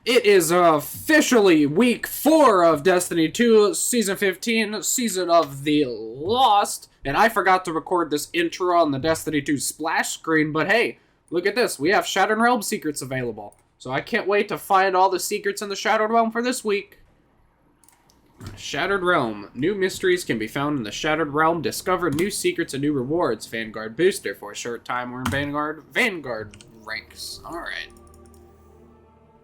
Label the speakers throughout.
Speaker 1: It is officially week 4 of Destiny 2, Season 15, Season of the Lost. And I forgot to record this intro on the Destiny 2 splash screen, but hey, look at this. We have Shattered Realm secrets available. So I can't wait to find all the secrets in the Shattered Realm for this week. Shattered Realm. New mysteries can be found in the Shattered Realm. Discover new secrets and new rewards. Vanguard booster. For a short time, we're in Vanguard ranks. Alright.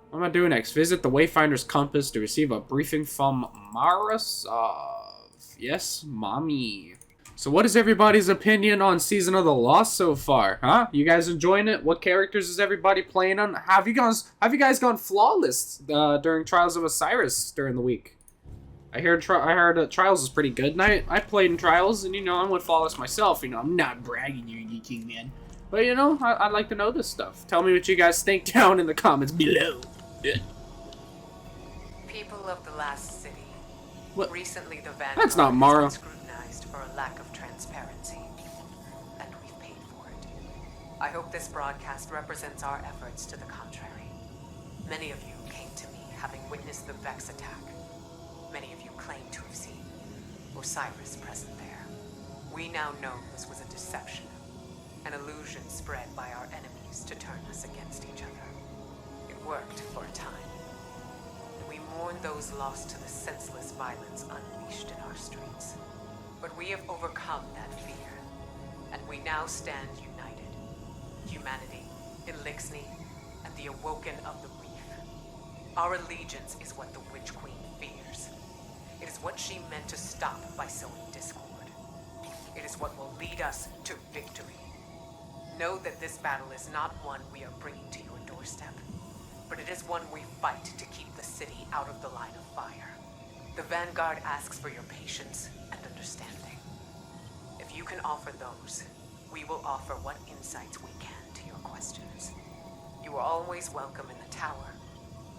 Speaker 1: What am I doing next? Visit the Wayfinder's Compass to receive a briefing from Marasov. Yes, mommy. So what is everybody's opinion on Season of the Lost so far? Huh? You guys enjoying it? What characters is everybody playing on? Have you guys gone flawless during Trials of Osiris during the week? I heard Trials is pretty good, and I played in Trials, and I went flawless myself. I'm not bragging or anything, man. But I'd like to know this stuff. Tell me what you guys think down in the comments below.
Speaker 2: People of the last city.
Speaker 1: What?
Speaker 2: Recently, the Vanguard
Speaker 1: That's not Mara.
Speaker 2: has been scrutinized for a lack of transparency, and we've paid for it. I hope this broadcast represents our efforts to the contrary. Many of you came to me having witnessed the Vex attack. Many of you claim to have seen Osiris present there. We now know this was a deception, an illusion spread by our enemies to turn us against each other. It worked for a time. We mourn those lost to the senseless violence unleashed in our streets. But we have overcome that fear, and we now stand united. Humanity, Elixni, and the awoken of the reef. Our allegiance is what the Witch Queen fears. It is what she meant to stop by sowing discord. It is what will lead us to victory. Know that this battle is not one we are bringing to your doorstep, but it is one we fight to keep the city out of the line of fire. The Vanguard asks for your patience and understanding. If you can offer those, we will offer what insights we can to your questions. You are always welcome in the tower,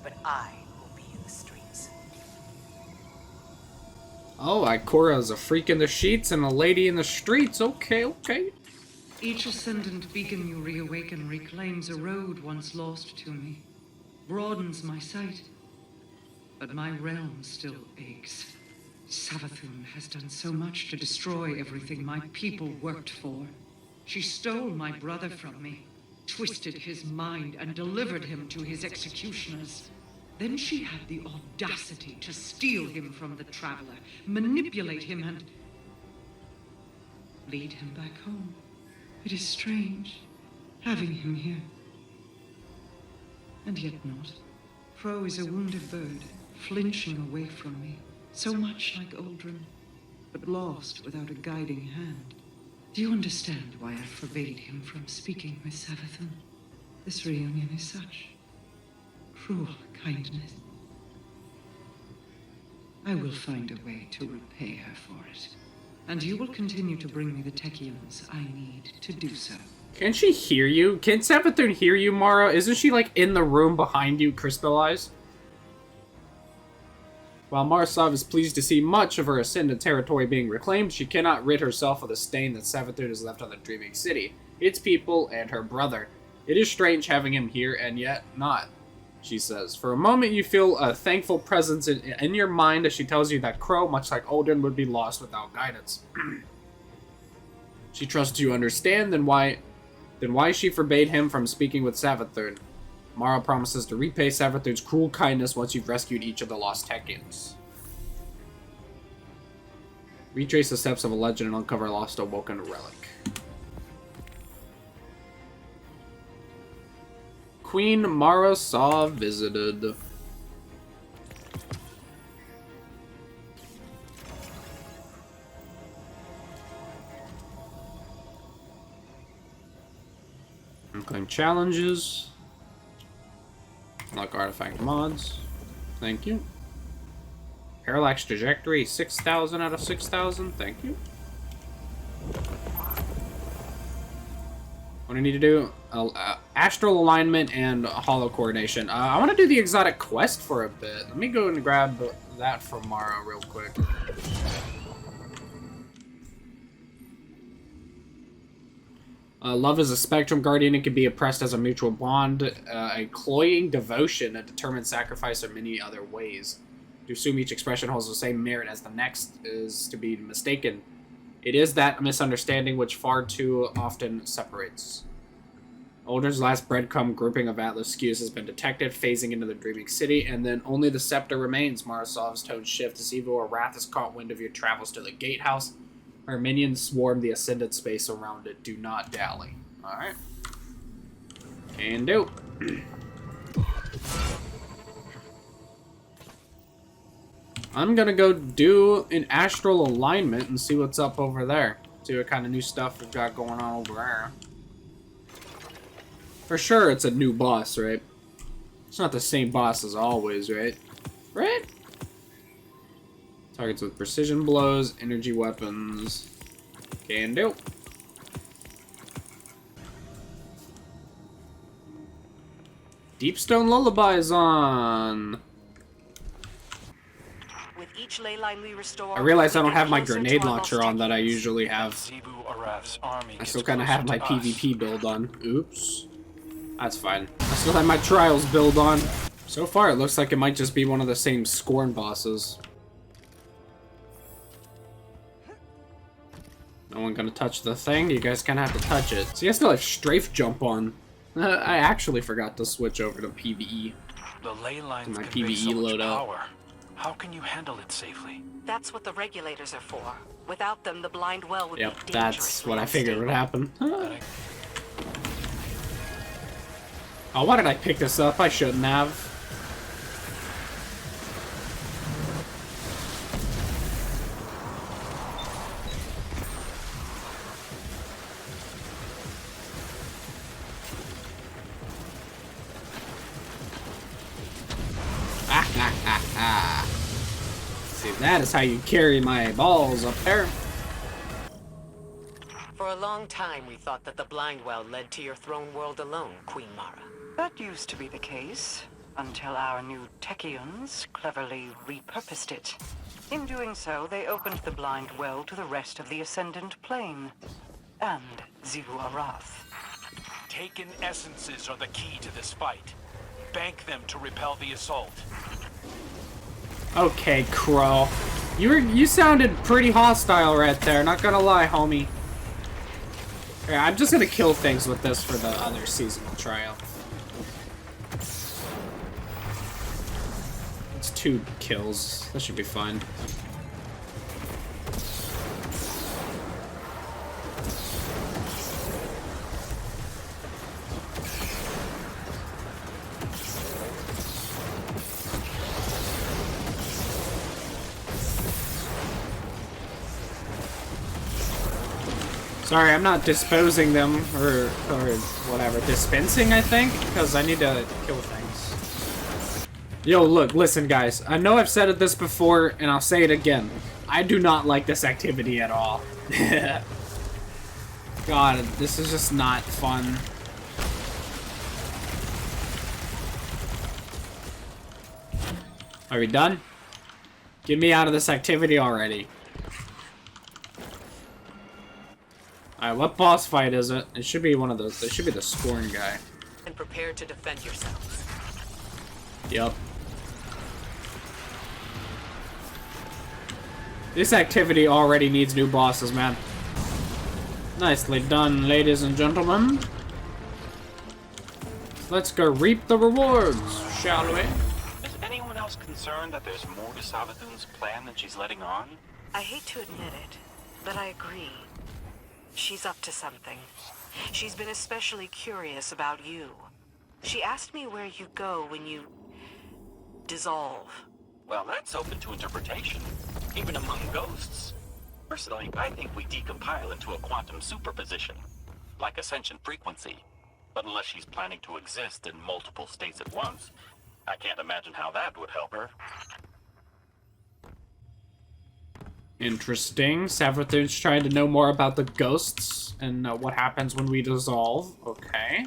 Speaker 2: but I will be in the streets.
Speaker 1: Oh, Ikora's a freak in the sheets and a lady in the streets. Okay.
Speaker 3: Each ascendant beacon you reawaken reclaims a road once lost to me, broadens my sight, but my realm still aches. Savathun has done so much to destroy everything my people worked for. She stole my brother from me, twisted his mind, and delivered him to his executioners. Then she had the audacity to steal him from the Traveler, manipulate him, and lead him back home. It is strange, having him here. And yet not. Fro is a wounded bird, flinching away from me, so much like uldren, but lost without a guiding hand. Do you understand why I forbade him from speaking with Savathun? This reunion is such cruel kindness. I will find a way to repay her for it. And you will continue to bring me the Techions I need to do so.
Speaker 1: Can she hear you? Can Savathun hear you, Mara? Isn't she, in the room behind you, crystallized? While Marasov is pleased to see much of her ascendant territory being reclaimed, she cannot rid herself of the stain that Savathun has left on the Dreaming City, its people, and her brother. It is strange having him here, and yet not, she says. For a moment, you feel a thankful presence in your mind as she tells you that Crow, much like Odin, would be lost without guidance. She trusts you understand, then why she forbade him from speaking with Savathun. Mara promises to repay Savathun's cruel kindness once you've rescued each of the lost Techions. Retrace the steps of a legend and uncover a lost awoken relic. Queen Marasov visited. Claim challenges. Unlock artifact mods. Thank you. Parallax trajectory, 6,000 out of 6,000. Thank you. What do I need to do? Astral alignment and hollow coordination. I want to do the exotic quest for a bit. Let me go and grab that from Mara real quick. Love is a spectrum guardian. It can be oppressed as a mutual bond, a cloying devotion, a determined sacrifice, or many other ways. To assume each expression holds the same merit as the next is to be mistaken. It is that misunderstanding which far too often separates. Uldren's last breadcrumb grouping of Atlas skews has been detected, phasing into the dreaming city, and then only the scepter remains. Marasov's tone shift as evil or wrath has caught wind of your travels to the gatehouse. Our minions swarm the ascended space around it. Do not dally. Alright. Can do. I'm gonna go do an astral alignment and see what's up over there. See what kind of new stuff we've got going on over there. For sure it's a new boss, right? It's not the same boss as always, right? Right? Targets with precision blows, energy weapons. Can do. Deepstone Lullaby is on.
Speaker 2: With each ley line we restore,
Speaker 1: I realize I don't have my
Speaker 2: closer
Speaker 1: grenade
Speaker 2: to our
Speaker 1: launcher
Speaker 2: lost
Speaker 1: on that I
Speaker 2: techniques.
Speaker 1: usually have. I still kind of have my PvP build on. Oops. That's fine. I still have my Trials build on. So far, it looks like it might just be one of the same Scorn bosses. No one gonna touch the thing? You guys kinda have to touch it. See, I still have Strafe Jump on. I actually forgot to switch over to PvE.
Speaker 4: The ley lines
Speaker 1: My
Speaker 4: convey
Speaker 1: PvE
Speaker 4: so much
Speaker 1: loadout.
Speaker 4: power. How can you handle it safely?
Speaker 2: That's what the regulators are for. Without them, the blind well would
Speaker 1: Yep,
Speaker 2: be
Speaker 1: that's
Speaker 2: dangerously
Speaker 1: what I figured would
Speaker 2: unstable.
Speaker 1: happen. Oh, why did I pick this up? I shouldn't have. See, that is how you carry my balls up there.
Speaker 2: For a long time, we thought that the blind well led to your throne world alone, Queen Mara.
Speaker 3: That used to be the case, until our new Techians cleverly repurposed it. In doing so, they opened the blind well to the rest of the Ascendant Plane. And Zivu Arath.
Speaker 4: Taken essences are the key to this fight. Bank them to repel the assault.
Speaker 1: Okay, Crow. You sounded pretty hostile right there, not gonna lie, homie. Yeah, I'm just gonna kill things with this for the other seasonal trial. It's 2 kills. That should be fine. Sorry, I'm not disposing them, or whatever, dispensing, I think, because I need to kill things. Yo, look, listen, guys. I know I've said this before, and I'll say it again. I do not like this activity at all. God, this is just not fun. Are we done? Get me out of this activity already. Alright, what boss fight is it? It should be one of those. It should be the Scorn guy.
Speaker 2: And prepare to defend yourselves.
Speaker 1: Yep. This activity already needs new bosses, man. Nicely done, ladies and gentlemen. Let's go reap the rewards, shall we?
Speaker 4: Is anyone else concerned that there's more to Savathun's plan than she's letting on?
Speaker 2: I hate to admit it, but I agree. She's up to something. She's been especially curious about you. She asked me where you go when you dissolve.
Speaker 4: Well, that's open to interpretation, even among ghosts. Personally, I think we decompile into a quantum superposition, like ascension frequency. But unless she's planning to exist in multiple states at once, I can't imagine how that would help her.
Speaker 1: Interesting. Savathun's trying to know more about the ghosts and what happens when we dissolve. Okay.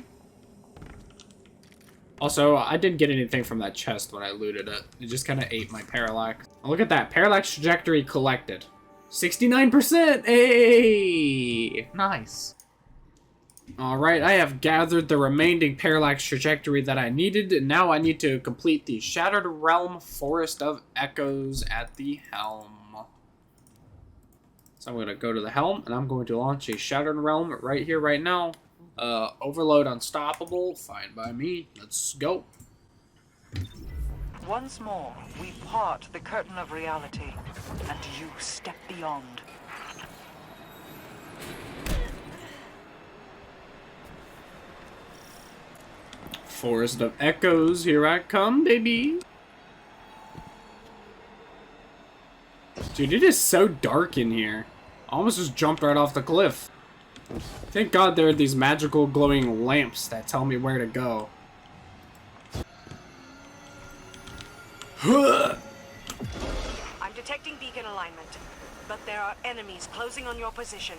Speaker 1: Also, I didn't get anything from that chest when I looted it. It just kind of ate my parallax. Oh, look at that. Parallax trajectory collected. 69%! Hey! Nice. Alright, I have gathered the remaining parallax trajectory that I needed, and now I need to complete the Shattered Realm Forest of Echoes at the helm. So I'm going to go to the helm, and I'm going to launch a Shattered Realm right here, right now. Overload Unstoppable, fine by me. Let's go.
Speaker 5: Once more, we part the curtain of reality, and you step beyond.
Speaker 1: Forest of Echoes, here I come, baby. Dude, it is so dark in here. I almost just jumped right off the cliff. Thank God there are these magical glowing lamps that tell me where to go.
Speaker 6: I'm detecting beacon alignment, but there are enemies closing on your position.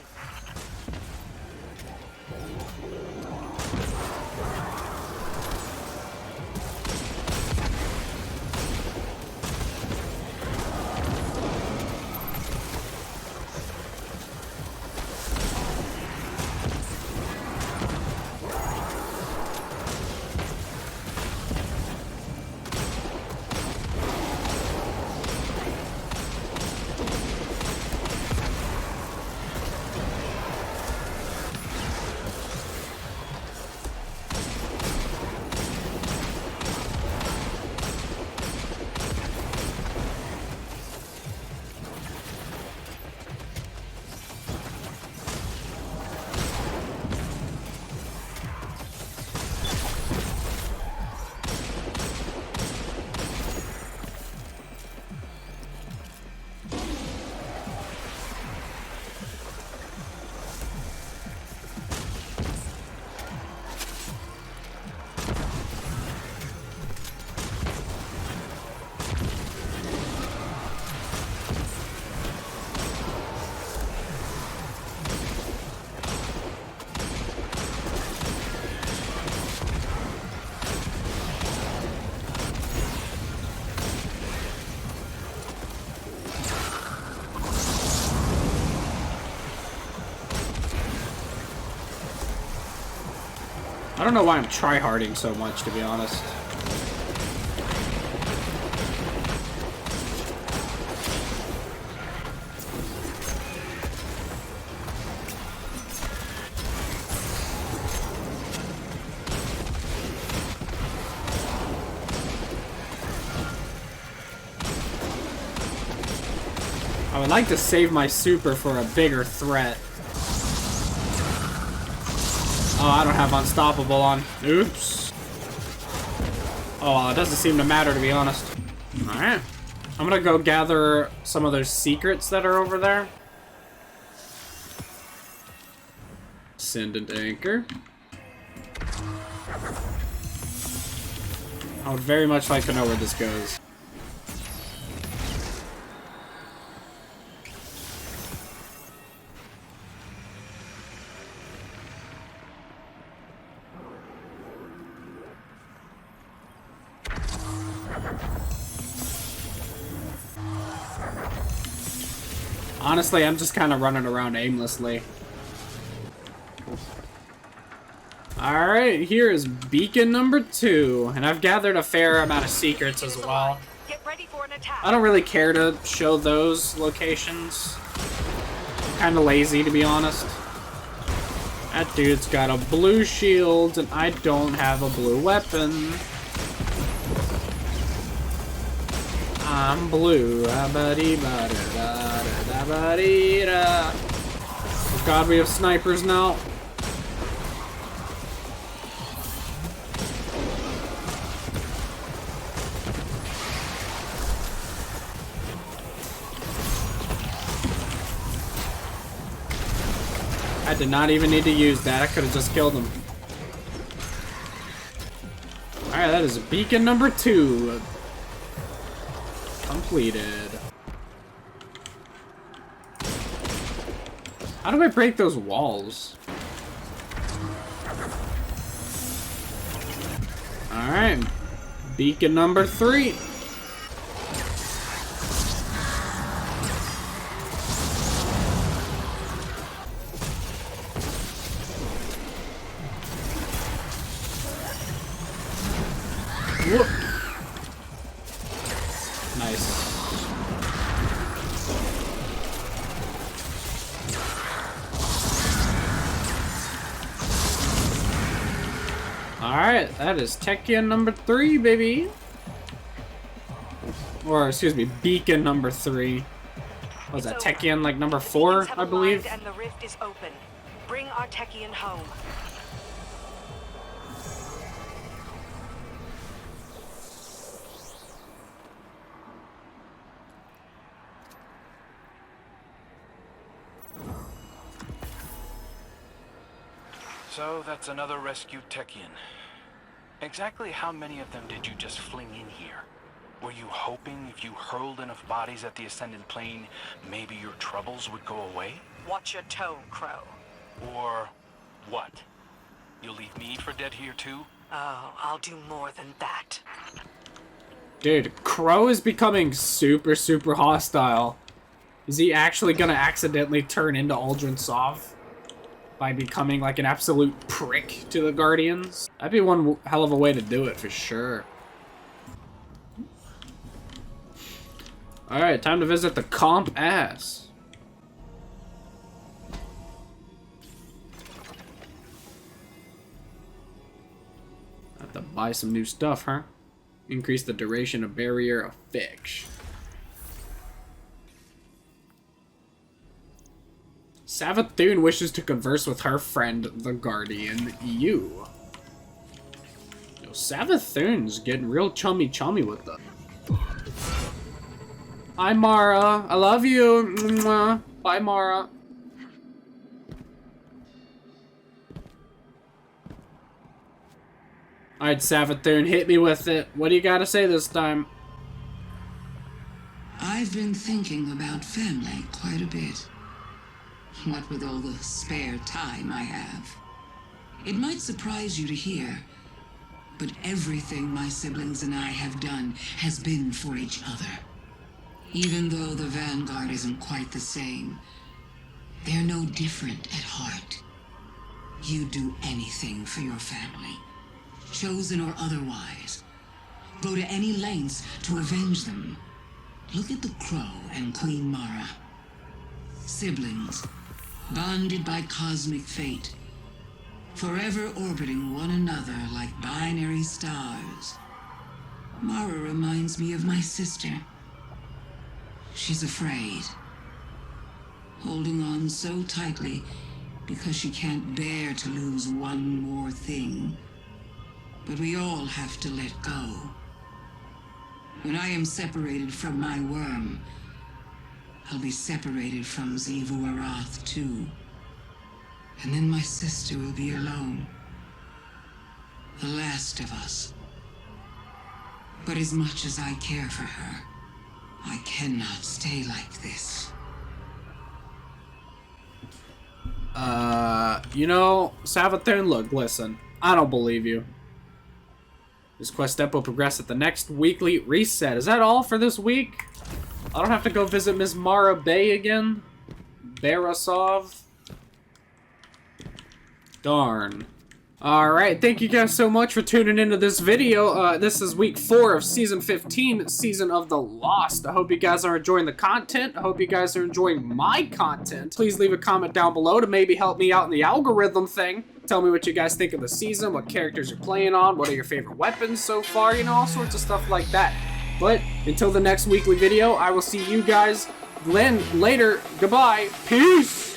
Speaker 1: I don't know why I'm tryharding so much, to be honest. I would like to save my super for a bigger threat. Oh, I don't have Unstoppable on. Oops. Oh, it doesn't seem to matter, to be honest. Alright. I'm gonna go gather some of those secrets that are over there. Ascendant Anchor. I would very much like to know where this goes. Honestly, I'm just kind of running around aimlessly. Alright, here is beacon number 2, and I've gathered a fair amount of secrets as well.
Speaker 6: Get ready for an attack.
Speaker 1: I don't really care to show those locations. Kind of lazy, to be honest. That dude's got a blue shield, and I don't have a blue weapon. I'm blue. Oh god, we have snipers now. I did not even need to use that. I could have just killed him. Alright, that is beacon number 2. Completed. How do I break those walls? Alright. Beacon number 3. Nice. Alright, that is Techion number 3, baby. Or, excuse me, Beacon number 3. What was that, Techion like number 4, I believe?
Speaker 6: And the rift is open. Bring our Techion home.
Speaker 4: So that's another rescued Techion. Exactly how many of them did you just fling in here? Were you hoping if you hurled enough bodies at the Ascended Plane, maybe your troubles would go away?
Speaker 6: Watch your tone, Crow.
Speaker 4: Or what? You'll leave me for dead here too?
Speaker 6: Oh, I'll do more than that.
Speaker 1: Dude, Crow is becoming super, super hostile. Is he actually gonna accidentally turn into Uldren Sov? By becoming like an absolute prick to the Guardians? That'd be one hell of a way to do it for sure. Alright, time to visit the comp ass. Have to buy some new stuff, huh? Increase the duration of barrier effect. Savathun wishes to converse with her friend, the Guardian, you. Yo, Savathun's getting real chummy with them. Hi, Mara. I love you. Mwah. Bye, Mara. Alright, Savathun, hit me with it. What do you gotta say this time?
Speaker 7: I've been thinking about family quite a bit. What with all the spare time I have. It might surprise you to hear, but everything my siblings and I have done has been for each other. Even though the Vanguard isn't quite the same, they're no different at heart. You'd do anything for your family, chosen or otherwise. Go to any lengths to avenge them. Look at the Crow and Queen Mara. Siblings, bonded by cosmic fate, forever orbiting one another like binary stars. Mara reminds me of my sister. She's afraid, holding on so tightly because she can't bear to lose one more thing. But we all have to let go. When I am separated from my worm, I'll be separated from Xivu Arath too. And then my sister will be alone. The last of us. But as much as I care for her, I cannot stay like this.
Speaker 1: You know, Savathun, look, listen. I don't believe you. This quest step will progress at the next weekly reset. Is that all for this week? I don't have to go visit Ms. Mara Bay again? Barasov? Darn. Alright, thank you guys so much for tuning into this video. This is week 4 of Season 15, Season of the Lost. I hope you guys are enjoying the content. I hope you guys are enjoying my content. Please leave a comment down below to maybe help me out in the algorithm thing. Tell me what you guys think of the season, what characters you're playing on, what are your favorite weapons so far, you know, all sorts of stuff like that. But until the next weekly video, I will see you guys later. Goodbye. Peace!